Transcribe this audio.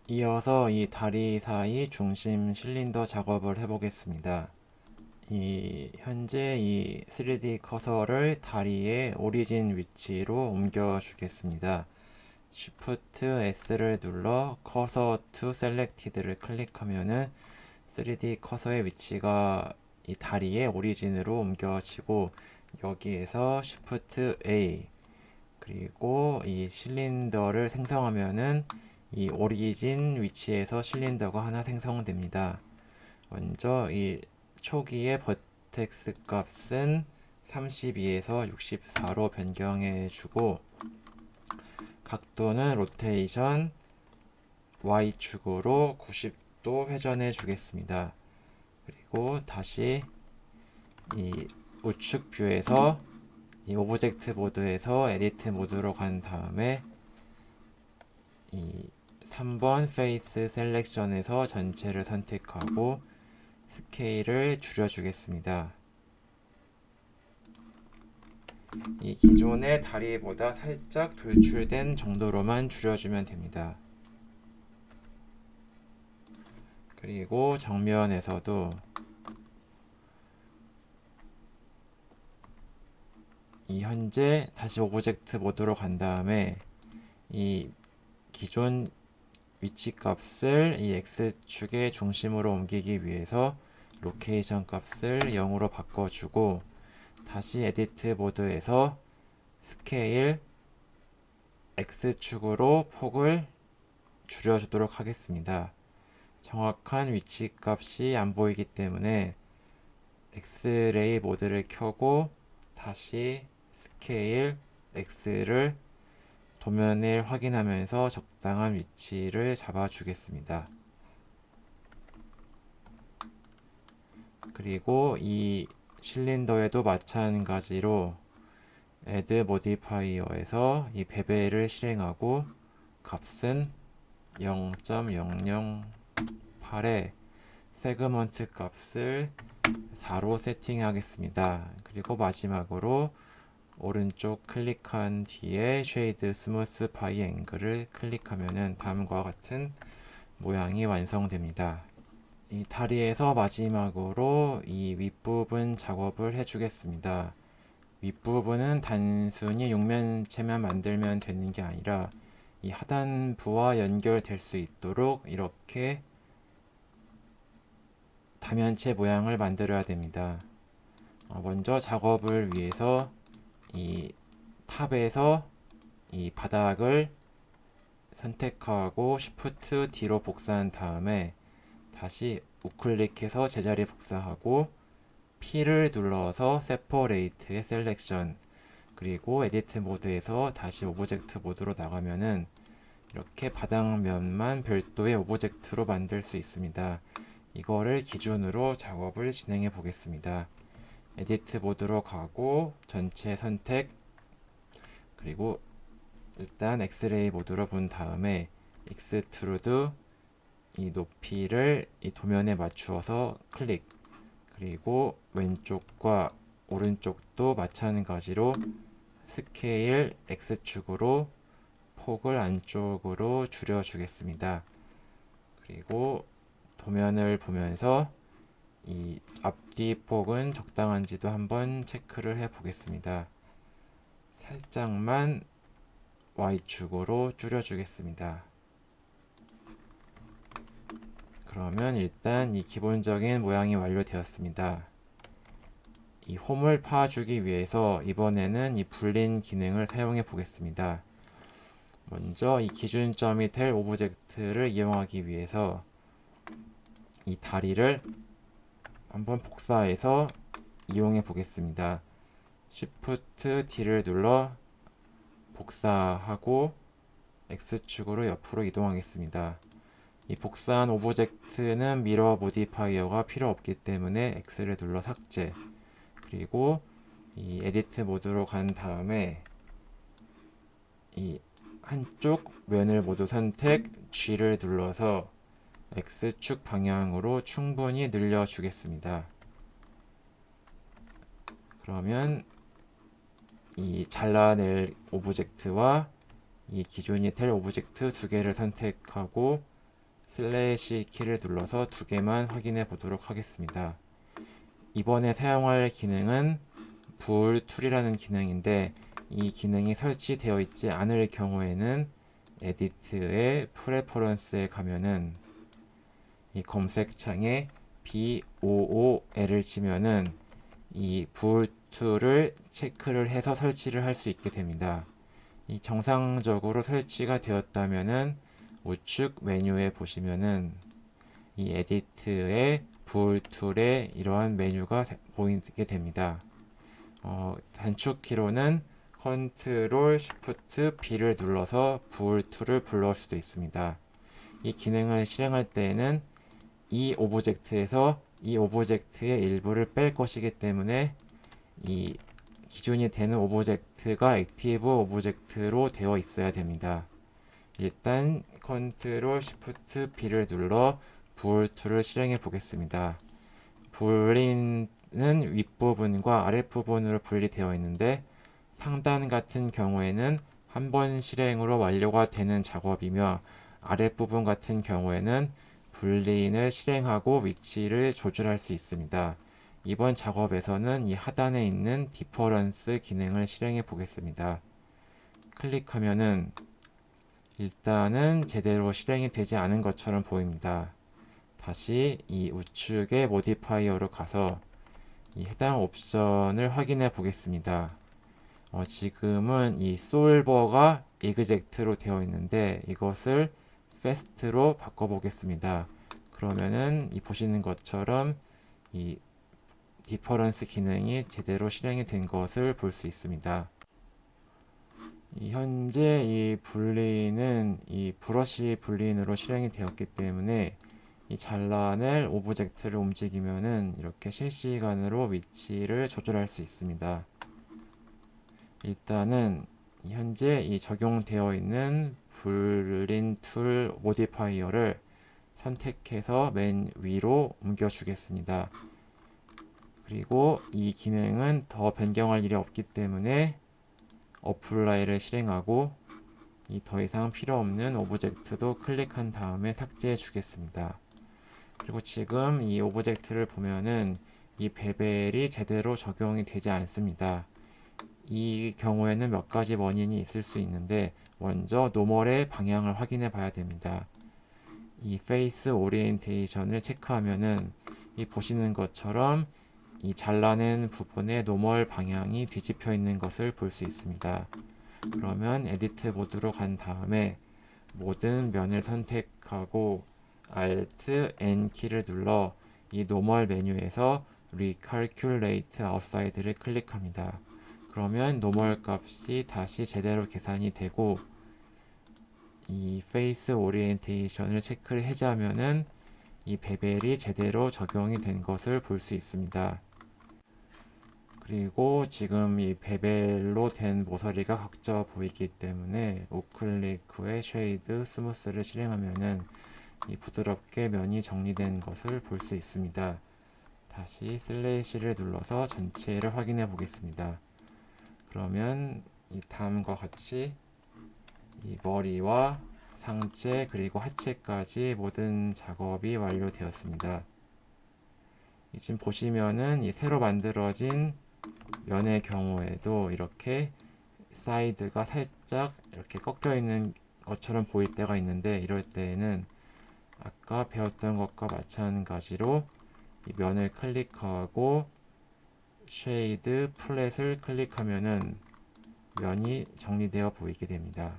이어서 이 다리 사이 중심 실린더 작업을 해보겠습니다. 현재 이 3D 커서를 다리의 오리진 위치로 옮겨 주겠습니다. Shift S를 눌러 커서 to selected를 클릭하면은 3D 커서의 위치가 이 다리의 오리진으로 옮겨지고, 여기에서 Shift A 그리고 이 실린더를 생성하면은 이 오리진 위치에서 실린더가 하나 생성됩니다. 먼저 이 초기의 버텍스 값은 32에서 64로 변경해 주고, 각도는 로테이션 Y축으로 90도 회전해 주겠습니다. 그리고 다시 이 우측 뷰에서 이 오브젝트 모드에서 에디트 모드로 간 다음에 이 3번 페이스 셀렉션에서 전체를 선택하고 스케일을 줄여주겠습니다. 이 기존의 다리보다 살짝 돌출된 정도로만 줄여주면 됩니다. 그리고 정면에서도 이 현재 다시 오브젝트 모드로 간 다음에 이 기존 위치 값을 이 X축의 중심으로 옮기기 위해서 로케이션 값을 0으로 바꿔주고, 다시 에디트 모드에서 스케일 X축으로 폭을 줄여주도록 하겠습니다. 정확한 위치 값이 안 보이기 때문에 엑스레이 모드를 켜고 다시 스케일 X를 도면을 확인하면서 적당한 위치를 잡아주겠습니다. 그리고 이 실린더에도 마찬가지로 add modifier에서 이 베벨을 실행하고 값은 0.008에 세그먼트 값을 4로 세팅하겠습니다. 그리고 마지막으로 오른쪽 클릭한 뒤에 쉐이드 스무스 바이 앵글을 클릭하면은 다음과 같은 모양이 완성됩니다. 이 다리에서 마지막으로 이 윗부분 작업을 해주겠습니다. 윗부분은 단순히 육면체만 만들면 되는 게 아니라 이 하단부와 연결될 수 있도록 이렇게 다면체 모양을 만들어야 됩니다. 먼저 작업을 위해서 이 탑에서 이 바닥을 선택하고 Shift D로 복사한 다음에 다시 우클릭해서 제자리 복사하고 P를 눌러서 세퍼레이트의 셀렉션, 그리고 에디트 모드에서 다시 오브젝트 모드로 나가면은 이렇게 바닥면만 별도의 오브젝트로 만들 수 있습니다. 이거를 기준으로 작업을 진행해 보겠습니다. 에디트 모드로 가고 전체 선택, 그리고 일단 엑스레이 모드로 본 다음에 익스트루드 이 높이를 이 도면에 맞추어서 클릭, 그리고 왼쪽과 오른쪽도 마찬가지로 스케일 X축으로 폭을 안쪽으로 줄여 주겠습니다. 그리고 도면을 보면서 이 앞뒤 폭은 적당한지도 한번 체크를 해 보겠습니다. 살짝만 Y축으로 줄여 주겠습니다. 그러면 일단 이 기본적인 모양이 완료되었습니다. 이 홈을 파주기 위해서 이번에는 이 불린 기능을 사용해 보겠습니다. 먼저 이 기준점이 될 오브젝트를 이용하기 위해서 이 다리를 한번 복사해서 이용해 보겠습니다. Shift D를 눌러 복사하고 X축으로 옆으로 이동하겠습니다. 이 복사한 오브젝트는 미러 모디파이어가 필요 없기 때문에 X를 눌러 삭제, 그리고 이 에디트 모드로 간 다음에 이 한쪽 면을 모두 선택, G를 눌러서 X축 방향으로 충분히 늘려 주겠습니다. 그러면 이 잘라낼 오브젝트와 이 기준이 될 오브젝트 두 개를 선택하고 슬래시 키를 눌러서 두 개만 확인해 보도록 하겠습니다. 이번에 사용할 기능은 불 툴이라는 기능인데, 이 기능이 설치되어 있지 않을 경우에는 에디트의 프레퍼런스에 가면은 이 검색창에 BOOL을 치면은 이 불 툴을 체크를 해서 설치를 할 수 있게 됩니다. 이 정상적으로 설치가 되었다면은 우측 메뉴에 보시면은 이 에디트의 불 툴에 이러한 메뉴가 보이게 됩니다. 단축키로는 컨트롤 쉬프트 B를 눌러서 불 툴을 불러올 수도 있습니다. 이 기능을 실행할 때에는 이 오브젝트에서 이 오브젝트의 일부를 뺄 것이기 때문에 이 기준이 되는 오브젝트가 액티브 오브젝트로 되어 있어야 됩니다. 일단 컨트롤 쉬프트 B를 눌러 불 툴을 실행해 보겠습니다. 불린 윗부분과 아랫부분으로 분리되어 있는데, 상단 같은 경우에는 한 번 실행으로 완료가 되는 작업이며, 아랫부분 같은 경우에는 불린을 실행하고 위치를 조절할 수 있습니다. 이번 작업에서는 이 하단에 있는 디퍼런스 기능을 실행해 보겠습니다. 클릭하면은 일단은 제대로 실행이 되지 않은 것처럼 보입니다. 다시 이 우측의 모디파이어로 가서 이 해당 옵션을 확인해 보겠습니다. 지금은 이 솔버가 EXECT로 되어 있는데 이것을 FAST로 바꿔 보겠습니다. 그러면은 이 보시는 것처럼 이 디퍼런스 기능이 제대로 실행이 된 것을 볼 수 있습니다. 현재 이 분리는 이 브러쉬 분리인으로 실행이 되었기 때문에 이 잘라낼 오브젝트를 움직이면은 이렇게 실시간으로 위치를 조절할 수 있습니다. 일단은 현재 이 적용되어 있는 불린 툴 모디파이어를 선택해서 맨 위로 옮겨 주겠습니다. 그리고 이 기능은 더 변경할 일이 없기 때문에 어플라이를 실행하고 이 더 이상 필요 없는 오브젝트도 클릭한 다음에 삭제해 주겠습니다. 그리고 지금 이 오브젝트를 보면은 이 베벨이 제대로 적용이 되지 않습니다. 이 경우에는 몇 가지 원인이 있을 수 있는데, 먼저 노멀의 방향을 확인해 봐야 됩니다. 이 페이스 오리엔테이션을 체크하면은 이 보시는 것처럼 이 잘라낸 부분의 노멀 방향이 뒤집혀 있는 것을 볼 수 있습니다. 그러면 에디트 모드로 간 다음에 모든 면을 선택하고 Alt N 키를 눌러 이 노멀 메뉴에서 Recalculate Outside를 클릭합니다. 그러면 노멀 값이 다시 제대로 계산이 되고, 이 페이스 오리엔테이션을 체크를 해제하면은 이 베벨이 제대로 적용이 된 것을 볼 수 있습니다. 그리고 지금 이 베벨로 된 모서리가 각져 보이기 때문에 우클릭 후에 쉐이드 스무스를 실행하면은 이 부드럽게 면이 정리된 것을 볼 수 있습니다. 다시 슬래시를 눌러서 전체를 확인해 보겠습니다. 그러면 이 다음과 같이 이 머리와 상체 그리고 하체까지 모든 작업이 완료되었습니다. 지금 보시면은 이 새로 만들어진 면의 경우에도 이렇게 사이드가 살짝 이렇게 꺾여 있는 것처럼 보일 때가 있는데, 이럴 때에는 아까 배웠던 것과 마찬가지로 이 면을 클릭하고 쉐이드 플랫을 클릭하면은 면이 정리되어 보이게 됩니다.